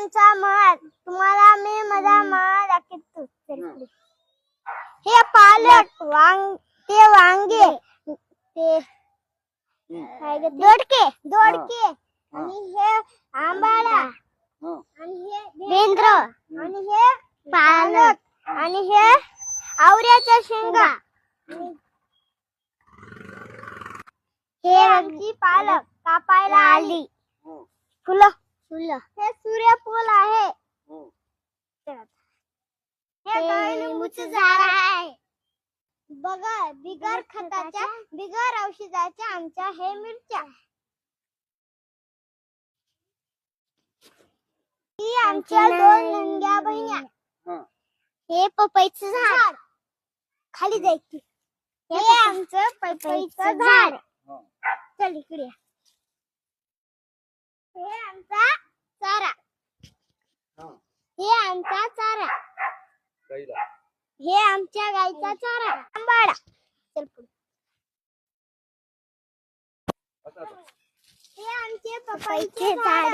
आमचा माळ. तुम्हाला मी माझा माळ दाखवतो. हे पालक, ते वांगे, ते दोडके आणि हे आंबाडा आणि हे भेंद्र आणि हे पालक आणि हे आवऱ्याच्या शेंगा. हे आमची पालक कापायला आली. फुलं हे सूर्यफूल आहे. हे डाळिंबाचं झाड आहे. बघा, बिगर खताच्या बिगर औषधाच्या आमच्या हे मिरच्या. ही आमच्या 2 नंग्या बहिण्या. हे पपईचं झाड खाली जायचं. हे आमचं पपईचं झाड. चल इकडे. हे आमचा चारा. हे आमचा चारा. हे आमच्या गाईचा चारा. आंबाडा. चल पुढे. हे आमचे पपईचे झाड.